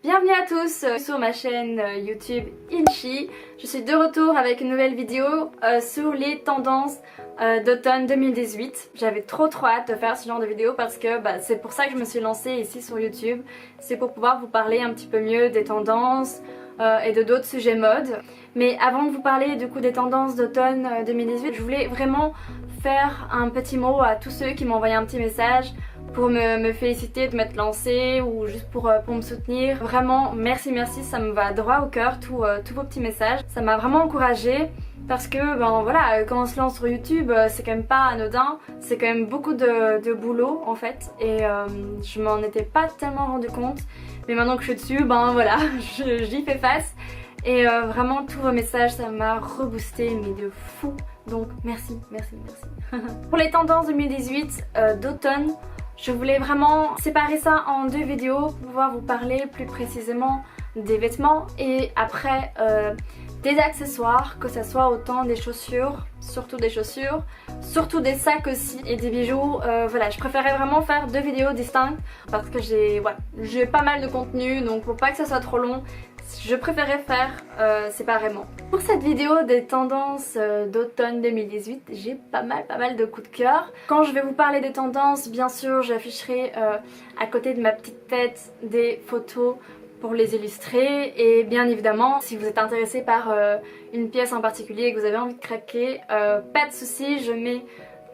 Bienvenue à tous sur ma chaîne YouTube Inchi. Je suis de retour avec une nouvelle vidéo sur les tendances d'automne 2018. J'avais trop hâte de faire ce genre de vidéo parce que c'est pour ça que je me suis lancée ici sur YouTube. C'est pour pouvoir vous parler un petit peu mieux des tendances et de d'autres sujets mode. Mais avant de vous parler du coup des tendances d'automne 2018, je voulais vraiment faire un petit mot à tous ceux qui m'ont envoyé un petit message pour me féliciter de m'être lancée ou juste pour me soutenir. Vraiment merci, ça me va droit au cœur tous vos petits messages. Ça m'a vraiment encouragée parce que voilà, quand on se lance sur YouTube c'est quand même pas anodin, c'est quand même beaucoup de boulot en fait et je m'en étais pas tellement rendu compte, mais maintenant que je suis dessus voilà, j'y fais face et vraiment tous vos messages ça m'a reboosté mais de fou, donc merci. Pour les tendances 2018 d'automne, je voulais vraiment séparer ça en deux vidéos pour pouvoir vous parler plus précisément des vêtements et après des accessoires, que ce soit autant des chaussures, surtout des sacs aussi et des bijoux. Voilà, je préférais vraiment faire deux vidéos distinctes parce que j'ai pas mal de contenu, donc pour pas que ça soit trop long, je préférais faire séparément. Pour cette vidéo des tendances d'automne 2018, j'ai pas mal de coups de cœur. Quand je vais vous parler des tendances, bien sûr j'afficherai à côté de ma petite tête des photos pour les illustrer, et bien évidemment si vous êtes intéressé par une pièce en particulier et que vous avez envie de craquer, pas de soucis, je mets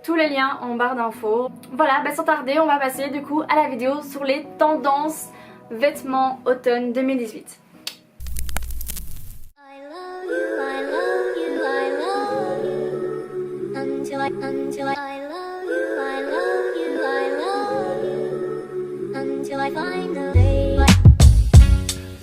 tous les liens en barre d'infos. Voilà, sans tarder on va passer du coup à la vidéo sur les tendances vêtements automne 2018. Until I find a day.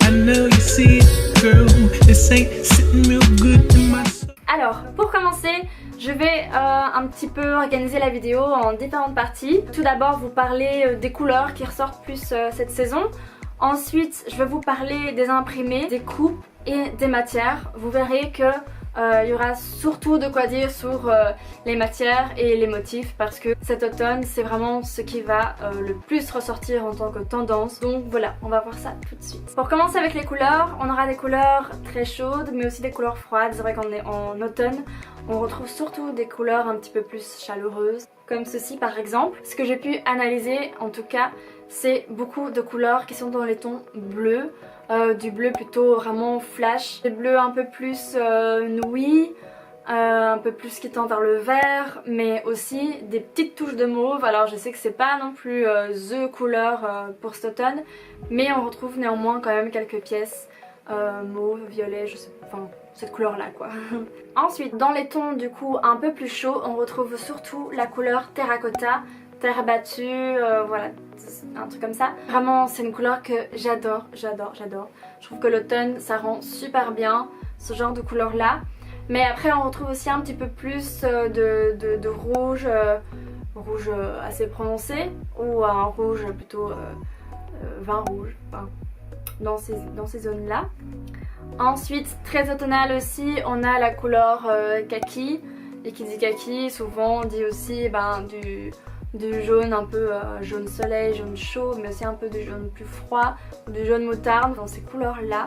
I know you see it, girl. This ain't sitting real good in my soul. Alors, pour commencer, je vais un petit peu organiser la vidéo en différentes parties. Tout d'abord, vous parler des couleurs qui ressortent plus cette saison. Ensuite, je vais vous parler des imprimés, des coupes et des matières. Vous verrez que il y aura surtout de quoi dire sur les matières et les motifs parce que cet automne c'est vraiment ce qui va le plus ressortir en tant que tendance. Donc voilà, on va voir ça tout de suite. Pour commencer avec les couleurs, on aura des couleurs très chaudes mais aussi des couleurs froides. C'est vrai qu'on est en automne, on retrouve surtout des couleurs un petit peu plus chaleureuses comme ceci par exemple. Ce que j'ai pu analyser en tout cas, c'est beaucoup de couleurs qui sont dans les tons bleus. Du bleu plutôt vraiment flash, des bleus un peu plus nouilles, un peu plus qui tend vers le vert, mais aussi des petites touches de mauve. Alors je sais que c'est pas non plus the couleur pour cet automne, mais on retrouve néanmoins quand même quelques pièces mauve, violet, je sais pas, enfin cette couleur là quoi. Ensuite dans les tons du coup un peu plus chauds, on retrouve surtout la couleur terracotta, terre battue, voilà, un truc comme ça. Vraiment c'est une couleur que j'adore. Je trouve que l'automne ça rend super bien ce genre de couleur là. Mais après on retrouve aussi un petit peu plus de rouge, rouge assez prononcé, ou un rouge plutôt vin rouge, enfin, dans ces zones là. Ensuite très automnal aussi, on a la couleur kaki. Et qui dit kaki souvent on dit aussi du jaune un peu jaune soleil, jaune chaud, mais aussi un peu du jaune plus froid, du jaune moutarde dans ces couleurs là.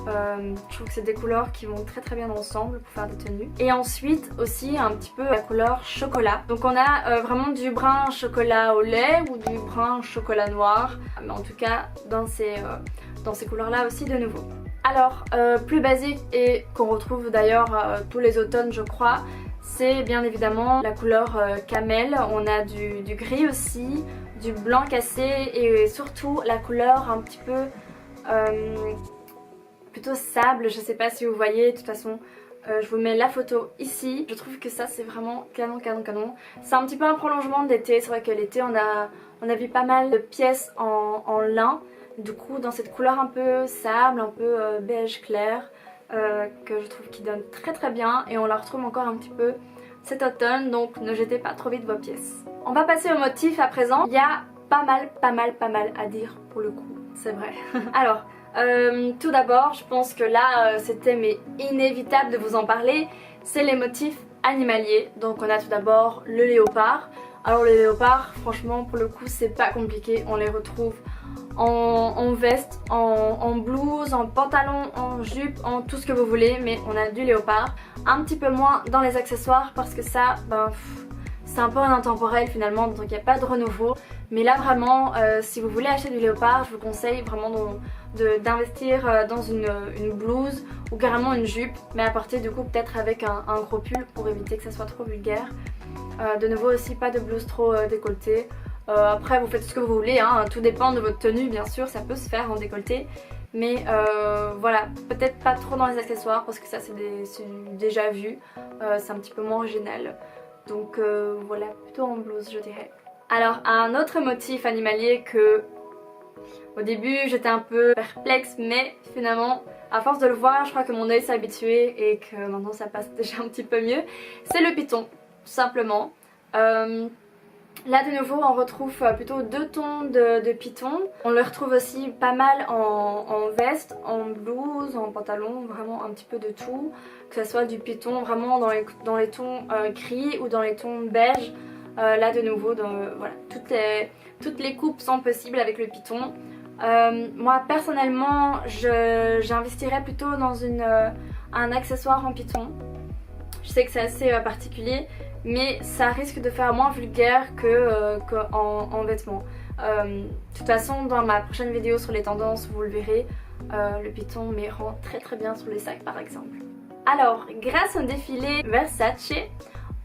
Je trouve que c'est des couleurs qui vont très bien ensemble pour faire des tenues. Et ensuite aussi un petit peu la couleur chocolat. Donc on a vraiment du brun chocolat au lait ou du brun chocolat noir, mais en tout cas dans ces couleurs là aussi de nouveau. Alors plus basique et qu'on retrouve d'ailleurs tous les automnes je crois, c'est bien évidemment la couleur camel. On a du gris aussi, du blanc cassé et surtout la couleur un petit peu plutôt sable. Je sais pas si vous voyez, de toute façon je vous mets la photo ici. Je trouve que ça c'est vraiment canon. C'est un petit peu un prolongement de l'été. C'est vrai que l'été on a vu pas mal de pièces en lin. Du coup dans cette couleur un peu sable, un peu beige clair, que je trouve qui donne très bien, et on la retrouve encore un petit peu cet automne, donc ne jetez pas trop vite vos pièces. On va passer au motif à présent. Il y a pas mal à dire pour le coup, c'est vrai. Alors tout d'abord je pense que là c'était mais inévitable de vous en parler, c'est les motifs animaliers. Donc on a tout d'abord le léopard. Alors le léopard franchement pour le coup c'est pas compliqué, on les retrouve en veste, en blouse, en pantalon, en jupe, en tout ce que vous voulez, mais on a du léopard. Un petit peu moins dans les accessoires parce que ça, c'est un peu un intemporel finalement, donc il n'y a pas de renouveau. Mais là vraiment, si vous voulez acheter du léopard, je vous conseille vraiment d'investir dans une blouse ou carrément une jupe, mais à porter du coup peut-être avec un gros pull pour éviter que ça soit trop vulgaire. De nouveau aussi pas de blouse trop décolletée. Après vous faites ce que vous voulez, hein, tout dépend de votre tenue bien sûr, ça peut se faire en décolleté. Mais voilà, peut-être pas trop dans les accessoires parce que ça c'est déjà vu, c'est un petit peu moins original. Donc voilà, plutôt en blouse je dirais. Alors un autre motif animalier que au début j'étais un peu perplexe, mais finalement à force de le voir je crois que mon œil s'est habitué et que maintenant ça passe déjà un petit peu mieux. C'est le python, tout simplement. Là de nouveau on retrouve plutôt 2 tons de python. On le retrouve aussi pas mal en veste, en blouse, en pantalon, vraiment un petit peu de tout. Que ce soit du python vraiment dans les tons gris ou dans les tons beige. Là de nouveau, voilà, toutes les coupes sont possibles avec le python. Moi personnellement j'investirais plutôt dans un accessoire en python. Je sais que c'est assez particulier, mais ça risque de faire moins vulgaire qu'en vêtements. De toute façon dans ma prochaine vidéo sur les tendances vous le verrez, le python mais rend très très bien sur les sacs par exemple. Alors grâce au défilé Versace,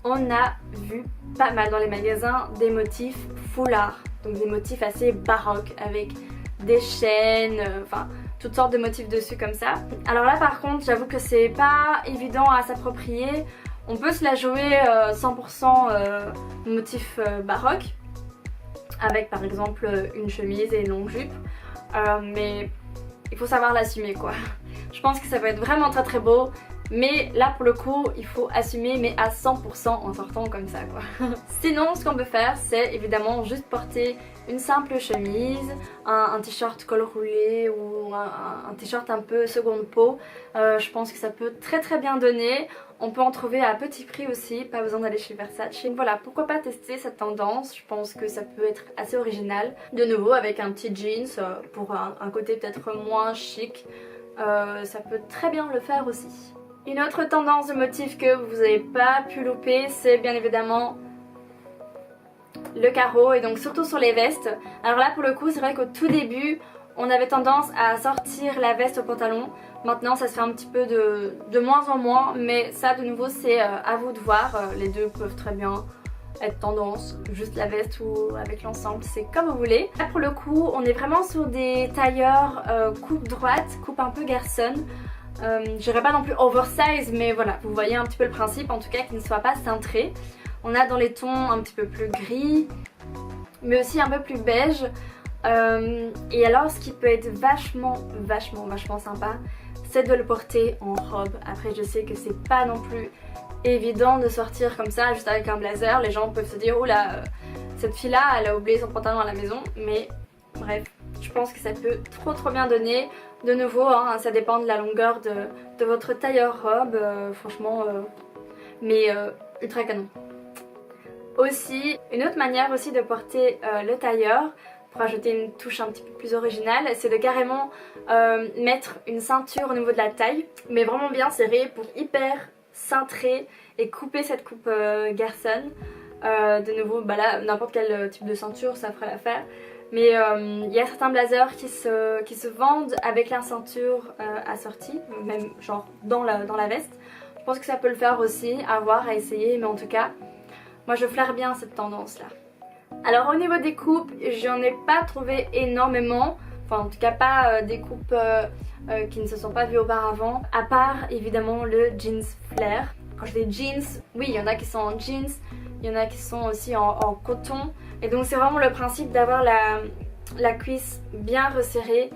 on a vu pas mal dans les magasins des motifs foulards, donc des motifs assez baroques avec des chaînes, enfin toutes sortes de motifs dessus comme ça. Alors là par contre j'avoue que c'est pas évident à s'approprier. On peut se la jouer 100% motif baroque avec par exemple une chemise et une longue jupe, mais il faut savoir l'assumer quoi. Je pense que ça peut être vraiment très très beau. Mais là pour le coup il faut assumer mais à 100% en sortant comme ça quoi. Sinon ce qu'on peut faire c'est évidemment juste porter une simple chemise, un t-shirt col roulé ou un t-shirt un peu seconde peau. Je pense que ça peut très très bien donner. On peut en trouver à petit prix aussi, pas besoin d'aller chez Versace. Donc voilà, pourquoi pas tester cette tendance, je pense que ça peut être assez original. De nouveau avec un petit jeans pour un côté peut-être moins chic, ça peut très bien le faire aussi. Une autre tendance de motif que vous n'avez pas pu louper, c'est bien évidemment le carreau, et donc surtout sur les vestes. Alors là pour le coup c'est vrai qu'au tout début on avait tendance à sortir la veste au pantalon. Maintenant ça se fait un petit peu de moins en moins, mais ça de nouveau c'est à vous de voir. Les deux peuvent très bien être tendance, juste la veste ou avec l'ensemble, c'est comme vous voulez. Là pour le coup on est vraiment sur des tailleurs coupe droite, coupe un peu garçonne. Je dirais pas non plus oversize, mais voilà, vous voyez un petit peu le principe, en tout cas qu'il ne soit pas cintré. On a dans les tons un petit peu plus gris, mais aussi un peu plus beige. Et alors ce qui peut être vachement sympa, c'est de le porter en robe. Après je sais que c'est pas non plus évident de sortir comme ça juste avec un blazer. Les gens peuvent se dire oula, cette fille là elle a oublié son pantalon à la maison, mais bref, je pense que ça peut trop bien donner. De nouveau hein, ça dépend de la longueur de votre tailleur robe, franchement mais ultra canon. Aussi, une autre manière aussi de porter le tailleur pour ajouter une touche un petit peu plus originale, c'est de carrément mettre une ceinture au niveau de la taille, mais vraiment bien serrée pour hyper cintrer et couper cette coupe garçonne. De nouveau, bah là, n'importe quel type de ceinture, ça ferait l'affaire. Mais il y a certains blazers qui se vendent avec la ceinture assortie, même genre dans la veste. Je pense que ça peut le faire aussi, à voir, à essayer, mais en tout cas, moi je flaire bien cette tendance là. Alors au niveau des coupes, j'en ai pas trouvé énormément, enfin en tout cas pas des coupes qui ne se sont pas vues auparavant, à part évidemment le jeans flare. Quand je dis jeans, oui il y en a qui sont en jeans, il y en a qui sont aussi en coton, et donc c'est vraiment le principe d'avoir la cuisse bien resserrée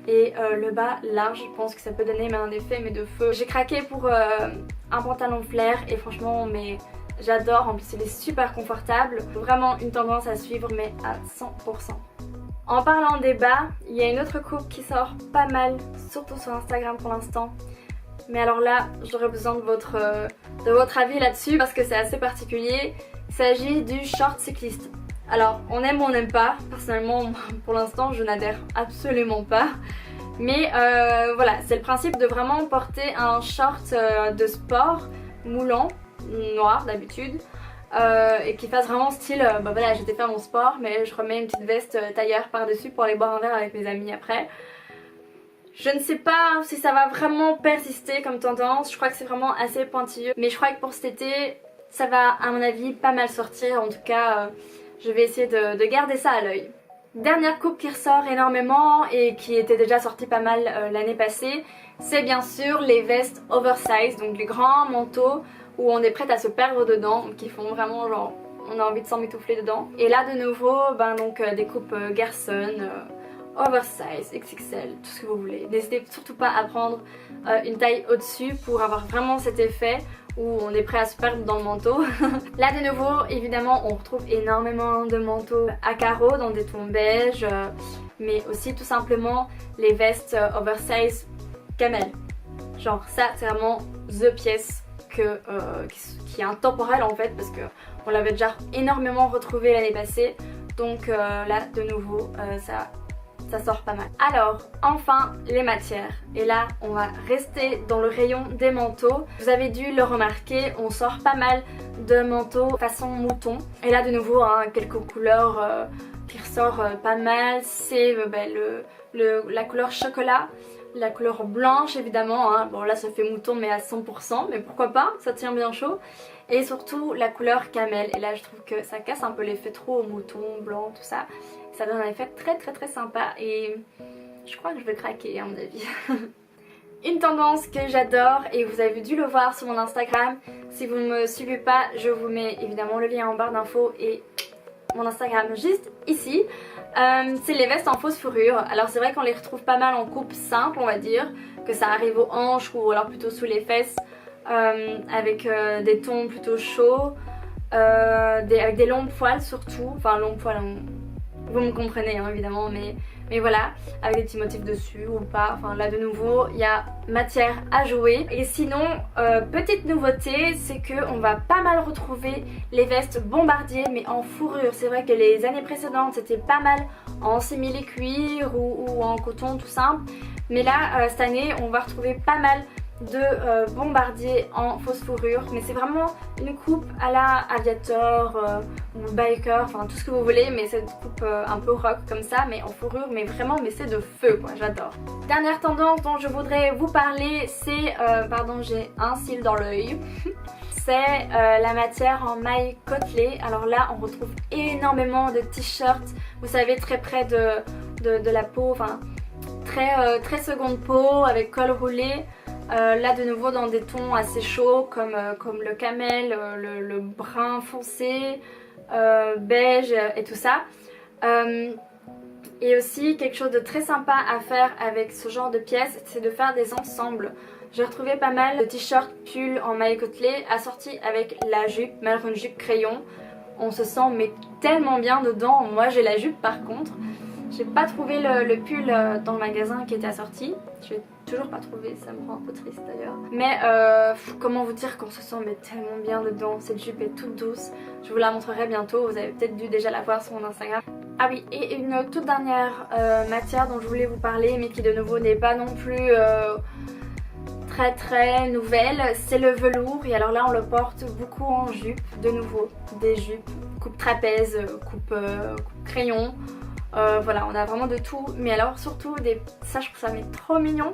et le bas large. Je pense que ça peut donner un effet mais de feu. J'ai craqué pour un pantalon flare et franchement mais j'adore, en plus il est super confortable, vraiment une tendance à suivre mais à 100%. En parlant des bas, il y a une autre coupe qui sort pas mal, surtout sur Instagram pour l'instant. Mais alors là, j'aurais besoin de votre avis là-dessus parce que c'est assez particulier. Il s'agit du short cycliste. Alors on aime ou on n'aime pas, personnellement pour l'instant je n'adhère absolument pas. Mais voilà, c'est le principe de vraiment porter un short de sport moulant, noir d'habitude. Et qui fasse vraiment style, bah voilà, j'étais faire mon sport mais je remets une petite veste tailleur par dessus pour aller boire un verre avec mes amis après. Je ne sais pas si ça va vraiment persister comme tendance, je crois que c'est vraiment assez pointilleux. Mais je crois que pour cet été, ça va à mon avis pas mal sortir. En tout cas, je vais essayer de garder ça à l'œil. Dernière coupe qui ressort énormément et qui était déjà sortie pas mal l'année passée, c'est bien sûr les vestes oversize, donc les grands manteaux où on est prête à se perdre dedans, qui font vraiment genre on a envie de s'emmitoufler dedans. Et là de nouveau, des coupes garçon, oversize, XXL, tout ce que vous voulez. N'hésitez surtout pas à prendre une taille au-dessus pour avoir vraiment cet effet où on est prêt à se perdre dans le manteau. Là de nouveau, évidemment, on retrouve énormément de manteaux à carreaux dans des tons beige, mais aussi tout simplement les vestes oversize camel. Genre ça, c'est vraiment the pièce qui est intemporelle en fait, parce qu'on l'avait déjà énormément retrouvé l'année passée. Donc là de nouveau, ça sort pas mal. Alors enfin les matières, et là on va rester dans le rayon des manteaux. Vous avez dû le remarquer, on sort pas mal de manteaux façon mouton. Et là de nouveau quelques couleurs qui ressortent pas mal. C'est la couleur chocolat, la couleur blanche évidemment, bon là ça fait mouton mais à 100%, mais pourquoi pas, ça tient bien chaud. Et surtout la couleur camel, et là je trouve que ça casse un peu l'effet trop mouton, blanc, tout ça. Ça donne un effet très sympa et je crois que je vais craquer à mon avis. Une tendance que j'adore et vous avez dû le voir sur mon Instagram. Si vous ne me suivez pas, je vous mets évidemment le lien en barre d'infos et mon Instagram juste ici. C'est les vestes en fausse fourrure. Alors c'est vrai qu'on les retrouve pas mal en coupe simple, on va dire, que ça arrive aux hanches ou alors plutôt sous les fesses, avec des tons plutôt chauds, avec des longs poils surtout, enfin longs poils, vous me comprenez évidemment, mais voilà, avec des petits motifs dessus ou pas. Enfin là de nouveau, il y a matière à jouer. Et sinon, petite nouveauté, c'est qu'on va pas mal retrouver les vestes bombardier mais en fourrure. C'est vrai que les années précédentes c'était pas mal en simili-cuir ou en coton tout simple. Mais là, cette année, on va retrouver pas mal de bombardier en fausse fourrure, mais c'est vraiment une coupe à la aviator ou biker, enfin tout ce que vous voulez, mais c'est une coupe un peu rock comme ça, mais en fourrure, mais vraiment, mais c'est de feu quoi, j'adore. Dernière tendance dont je voudrais vous parler, c'est, pardon j'ai un cil dans l'œil, c'est la matière en maille côtelée. Alors là on retrouve énormément de t-shirts, vous savez, très près de la peau, enfin très seconde peau avec col roulé. Là de nouveau dans des tons assez chauds comme le camel, le brun foncé, beige et tout ça. Et aussi quelque chose de très sympa à faire avec ce genre de pièces, c'est de faire des ensembles. J'ai retrouvé pas mal de t-shirts, pulls en maille côtelée assortis avec la jupe, malgré une jupe crayon. On se sent mais tellement bien dedans. Moi j'ai la jupe par contre. J'ai pas trouvé le pull dans le magasin qui était assorti. Je l'ai toujours pas trouvé, ça me rend un peu triste d'ailleurs. Mais comment vous dire qu'on se sent mais tellement bien dedans. Cette jupe est toute douce. Je vous la montrerai bientôt, vous avez peut-être dû déjà la voir sur mon Instagram. Ah oui, et une toute dernière matière dont je voulais vous parler, mais qui de nouveau n'est pas non plus très nouvelle, c'est le velours. Et alors là on le porte beaucoup en jupe, de nouveau. Des jupes, coupe trapèze, coupe crayon. Voilà, on a vraiment de tout, mais alors surtout ça je trouve ça mais trop mignon,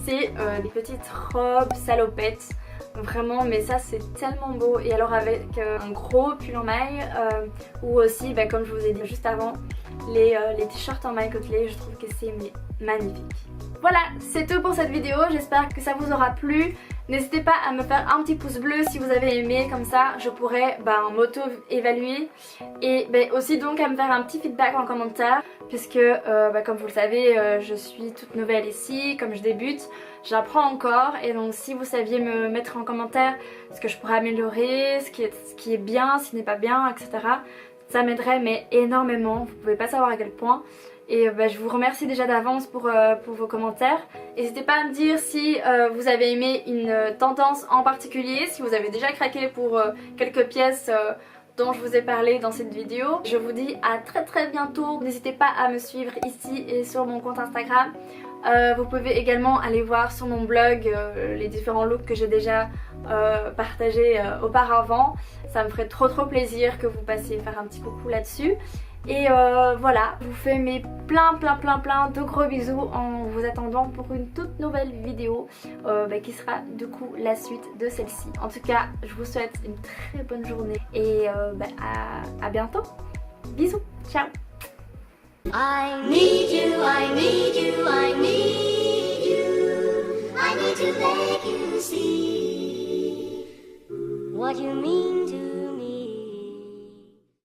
c'est des petites robes salopettes, vraiment, mais ça c'est tellement beau. Et alors avec un gros pull en maille ou aussi comme je vous ai dit juste avant, les t-shirts en maille côtelée, je trouve que c'est magnifique. Voilà, c'est tout pour cette vidéo, j'espère que ça vous aura plu. N'hésitez pas à me faire un petit pouce bleu si vous avez aimé, comme ça je pourrais m'auto-évaluer. Et aussi donc à me faire un petit feedback en commentaire, puisque comme vous le savez, je suis toute nouvelle ici, comme je débute, j'apprends encore. Et donc si vous saviez me mettre en commentaire ce que je pourrais améliorer, ce qui est bien, ce qui n'est pas bien, etc. Ça m'aiderait mais énormément, vous pouvez pas savoir à quel point. Et je vous remercie déjà d'avance pour vos commentaires. N'hésitez pas à me dire si vous avez aimé une tendance en particulier, si vous avez déjà craqué pour quelques pièces dont je vous ai parlé dans cette vidéo. Je vous dis à très bientôt. N'hésitez pas à me suivre ici et sur mon compte Instagram. Vous pouvez également aller voir sur mon blog les différents looks que j'ai déjà partagés auparavant. Ça me ferait trop plaisir que vous passiez faire un petit coucou là-dessus. Et voilà, je vous fais mes plein de gros bisous en vous attendant pour une toute nouvelle vidéo qui sera du coup la suite de celle-ci. En tout cas, je vous souhaite une très bonne journée et à bientôt. Bisous, ciao. I need you, I need you, I need you. I need to make you see what you mean.